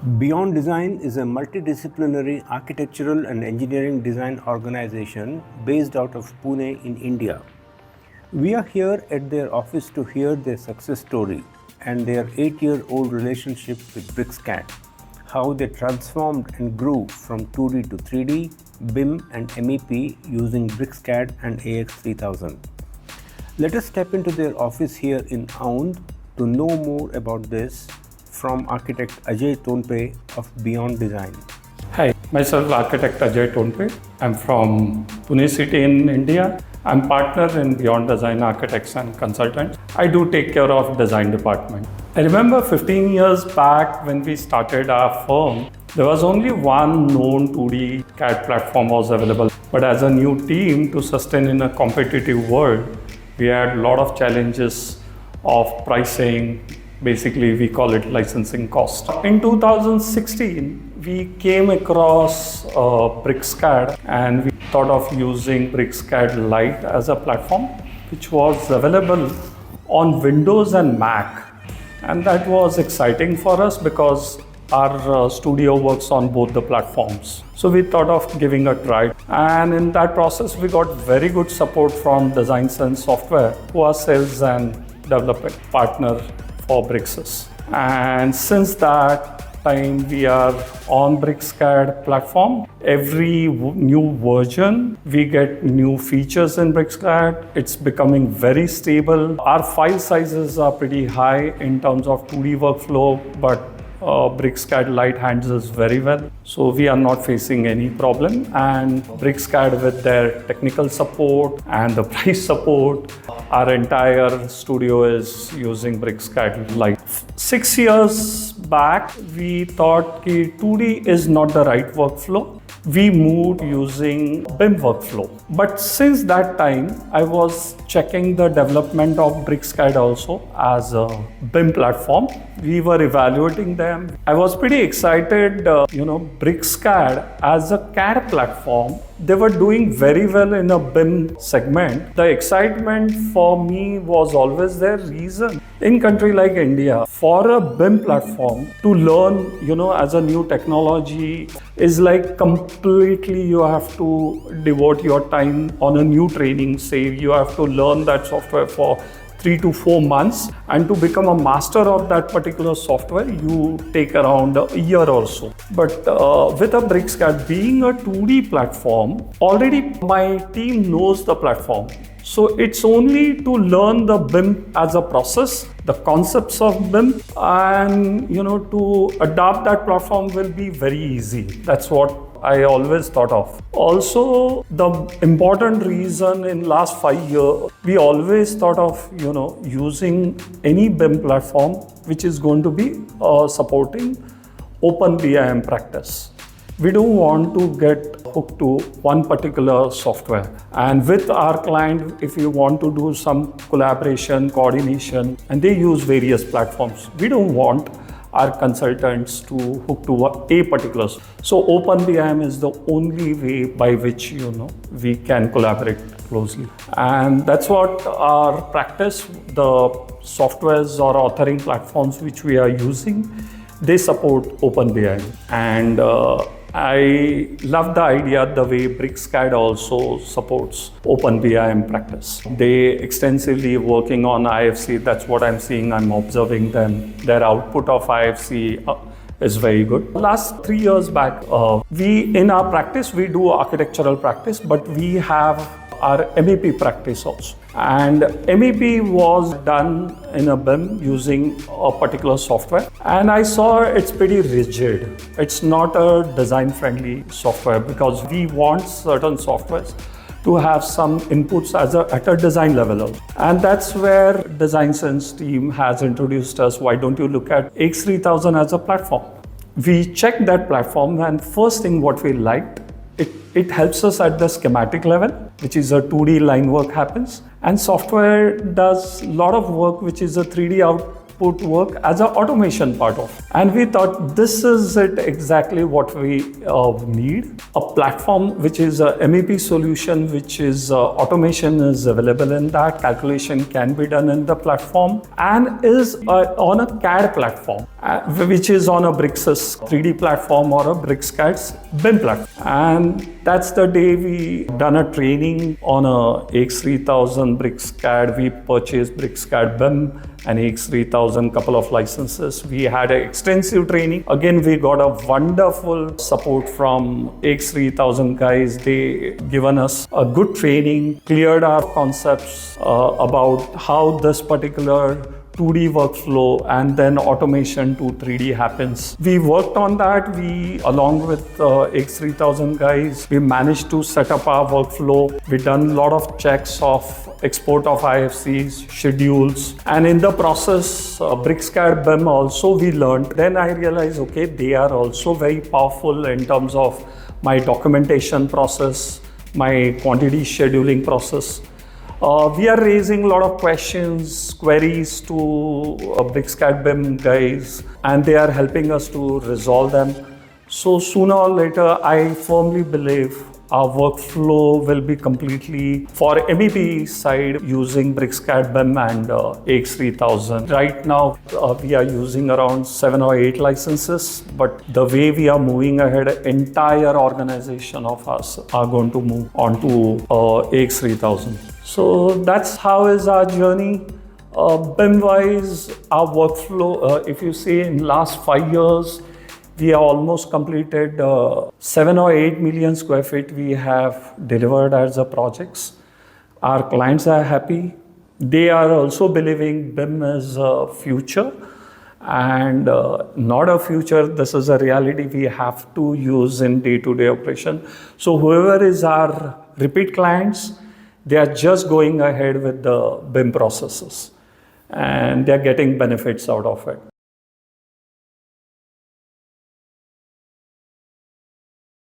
Beyond Design is a multidisciplinary architectural and engineering design organization based out of Pune in India. We are here at their office to hear their success story and their 8-year-old relationship with BricsCAD, how they transformed and grew from 2D to 3D, BIM and MEP using BricsCAD and AX3000. Let us step into their office here in Aund to know more about this from architect Ajay Tonpe of Beyond Design. Hi, myself architect Ajay Tonpe. I'm from Pune city in India. I'm partner in Beyond Design Architects and Consultants. I do take care of design department. I remember 15 years back when we started our firm, there was only one known 2D CAD platform was available. But as a new team to sustain in a competitive world, we had a lot of challenges of pricing. Basically, we call it licensing cost. In 2016, we came across BricsCAD and we thought of using BricsCAD Lite as a platform, which was available on Windows and Mac. And that was exciting for us because our studio works on both the platforms. So we thought of giving a try. And in that process, we got very good support from DesignSense software, who are sales and development partner for BricsCAD. And since that time, we are on BricsCAD platform. Every new version, we get new features in BricsCAD. It's becoming very stable. Our file sizes are pretty high in terms of 2D workflow, but BricsCAD Lite handles very well. So we are not facing any problem. And BricsCAD with their technical support and the price support, our entire studio is using BricsCAD Lite. 6 years back, we thought 2D is not the right workflow. We moved using BIM workflow. But since that time, I was checking the development of BricsCAD also as a BIM platform. We were evaluating them. I was pretty excited, BricsCAD as a CAD platform, they were doing very well in a BIM segment. The excitement for me was always their reason. In country like India, for a BIM platform to learn, as a new technology is like completely you have to devote your time on a new training. Say you have to learn that software for 3 to 4 months, and to become a master of that particular software, you take around a year or so. But with a BricsCAD being a 2D platform, already my team knows the platform. So it's only to learn the BIM as a process, the concepts of BIM, and to adopt that platform will be very easy. That's what I always thought of. Also, the important reason in last 5 years, we always thought of using any BIM platform which is going to be supporting open BIM practice. We don't want to get hooked to one particular software. And with our client, if you want to do some collaboration, coordination, and they use various platforms, we don't want our consultants to hook to a particular. So OpenBIM is the only way by which we can collaborate closely. And that's what our practice, the softwares or authoring platforms which we are using, they support OpenBIM. And I love the idea the way BricsCAD also supports OpenBIM practice. They extensively working on IFC. That's what I'm seeing. I'm observing them. Their output of IFC is very good. Last 3 years back, we in our practice, we do architectural practice, but we have our MEP practice also. And MEP was done in a BIM using a particular software. And I saw it's pretty rigid. It's not a design-friendly software because we want certain softwares to have some inputs at a design level. And that's where DesignSense team has introduced us. Why don't you look at AX3000 as a platform? We checked that platform, and first thing what we liked, it helps us at the schematic level, which is a 2D line work happens. And software does a lot of work, which is a 3D put work as an automation part of. And we thought this is it exactly what we need. A platform which is a MEP solution, which is automation is available in that, calculation can be done in the platform, and is on a CAD platform, which is on a BricsCAD 3D platform or a BricsCAD BIM platform. And that's the day we done a training on a AX3000 BricsCAD. We purchased BricsCAD BIM and AX3000, couple of licenses. We had an extensive training. Again, we got a wonderful support from AX3000 guys. They given us a good training, cleared our concepts about how this particular 2D workflow and then automation to 3D happens. We worked on that. We, along with AX3000 guys, we managed to set up our workflow. We done a lot of checks of export of IFCs, schedules, and in the process, BricsCAD BIM also we learned. Then I realized, okay, they are also very powerful in terms of my documentation process, my quantity scheduling process. We are raising a lot of questions, queries to BricsCAD BIM guys, and they are helping us to resolve them. So sooner or later, I firmly believe our workflow will be completely for MEP side using BricsCAD BIM and AX3000. Right now, we are using around 7 or 8 licenses, but the way we are moving ahead, entire organization of us are going to move on to AX3000. So that's how is our journey. BIM-wise, our workflow, if you see in last 5 years, we have almost completed 7 or 8 million square feet we have delivered as a projects. Our clients are happy. They are also believing BIM is a future and not a future. This is a reality we have to use in day-to-day operation. So whoever is our repeat clients, they are just going ahead with the BIM processes and they are getting benefits out of it.